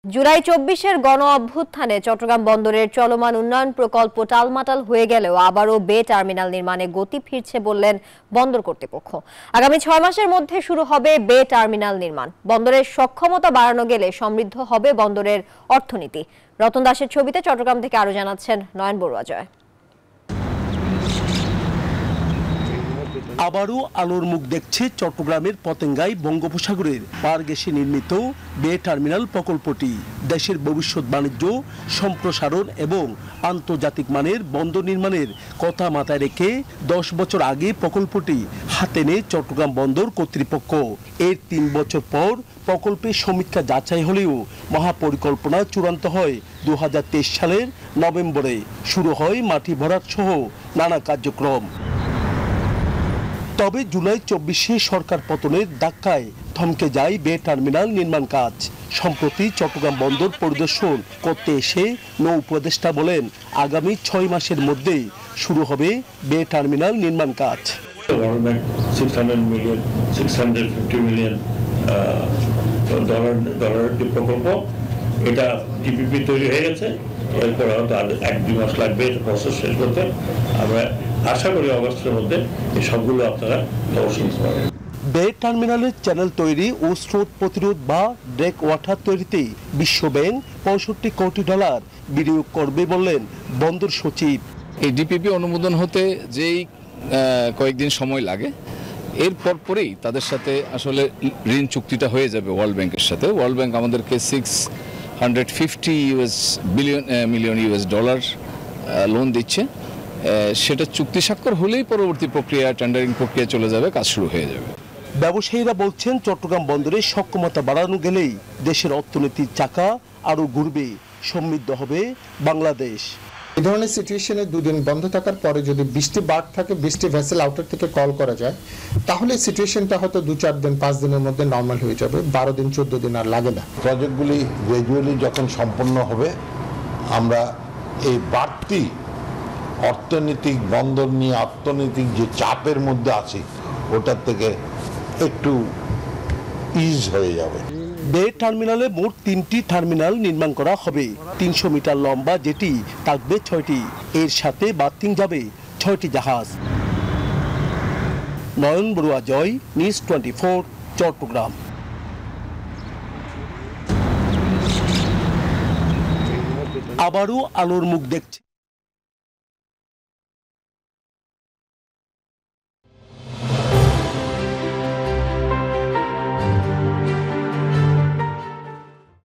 জুলাই ২৪-এর গণ অভ্যুত্থানে চট্টগ্রাম বন্দরের চলমান উন্নয়ন প্রকল্প টালমাটাল হয়ে গেলেও আবারও বে টার্মিনাল নির্মাণে গতি ফিরছে বললেন বন্দর কর্তৃপক্ষ। আগামী ৬ মাসের মধ্যে শুরু হবে বে টার্মিনাল নির্মাণ। বন্দরের সক্ষমতা বাড়ানো গেলে সমৃদ্ধ হবে বন্দরের অর্থনীতি। রতন দাসের ছবিতে চট্টগ্রাম থেকে আরো জানাচ্ছেন নয়ন বড়ুয়া জয়। আবারও আলোর মুখ দেখছে চট্টগ্রামের পতেঙ্গায় বঙ্গোপসাগরের পার ঘেঁষে নির্মিত বে টার্মিনাল প্রকল্পটি। দেশের ভবিষ্যৎ বাণিজ্য সম্প্রসারণ এবং আন্তর্জাতিক মানের বন্দর নির্মাণের কথা মাথায় রেখে 10 বছর আগে প্রকল্পটি হাতে নেয় চট্টগ্রাম বন্দর কর্তৃপক্ষ। এর 3 বছর পর প্রকল্পের সমীক্ষা যাচাই হলেও মহাপরিকল্পনা চূড়ান্ত হয় 2023 সালের নভেম্বরে। শুরু হয় মাটি ভরাট সহ নানা কার্যক্রম। তবে জুলাই ২৪-এ সরকার পতনের ধাক্কায় থমকে যায় বে টার্মিনাল নির্মাণ কাজ। সম্প্রতি চট্টগ্রাম বন্দর পরিদর্শন করতে এসে নৌ উপদেষ্টা বলেন, আগামী 6 মাসের মধ্যে শুরু হবে বে টার্মিনাল নির্মাণ কাজ। প্রকল্প এটা টিপিপি তৈরি হয়ে গেছে, এরপর হয়তো 1-2 মাস লাগবে এটা প্রসেস শেষ করতে। আমরা আশা করি অগস্টের মধ্যে এই সবগুলো আপনারা দর্শন পাবেন। বে টার্মিনালের চ্যানেল তৈরি ও স্রোত প্রতিরোধ বা ব্রেক ওয়াটার তৈরিতে বিশ্বব্যাংক $65 কোটি বিনিয়োগ করবে বললেন বন্দর সচিব। এই ডিপিপি অনুমোদন হতে যেই কয়েকদিন সময় লাগে, এর পরেই তাদের সাথে আসলে ঋণ চুক্তিটা হয়ে যাবে ওয়ার্ল্ড ব্যাংকের সাথে। ওয়ার্ল্ড ব্যাংক আমাদেরকে $650 মিলিয়ন লোন দিচ্ছে। সেটা চুক্তি স্বাক্ষর হলেই পরবর্তী প্রক্রিয়া টেন্ডারিং প্রক্রিয়া চলে যাবে, কাজ শুরু হয়ে যাবে। ব্যবসায়ীরা বলছেন, চট্টগ্রাম বন্দরের সক্ষমতা বাড়ানো গেলেই দেশের অর্থনীতির চাকা আরও ঘুরবে, সমৃদ্ধ হবে বাংলাদেশ। এই ধরনের সিচুয়েশনে 2 দিন বন্ধ থাকার পরে যদি বৃষ্টি বাড় থাকে, বৃষ্টি ভেসেল আউটার থেকে কল করা যায়, তাহলে সিচুয়েশনটা হয়তো 2-4 দিন 5 দিনের মধ্যে নর্মাল হয়ে যাবে। 12 দিন 14 দিন আর লাগে না। প্রজেক্টগুলি গ্র্যাজুয়ালি যখন সম্পন্ন হবে, আমরা এই বাড়তি অর্থনৈতিক বন্দর নিয়ে অর্থনৈতিক যে চাপের মধ্যে আছি, ওটার থেকে একটু ইজ হয়ে যাবে। বে টার্মিনালে মোট 3টি টার্মিনাল নির্মাণ করা হবে। 300 মিটার লম্বা যেটি থাকবে 6টি। এর সাথে বার্থিং যাবে 6টি জাহাজ। নয়ন বড়ুয়া জয়, নিউজ 24, চট্টগ্রাম। আবারও আলোর মুখ দেখছে।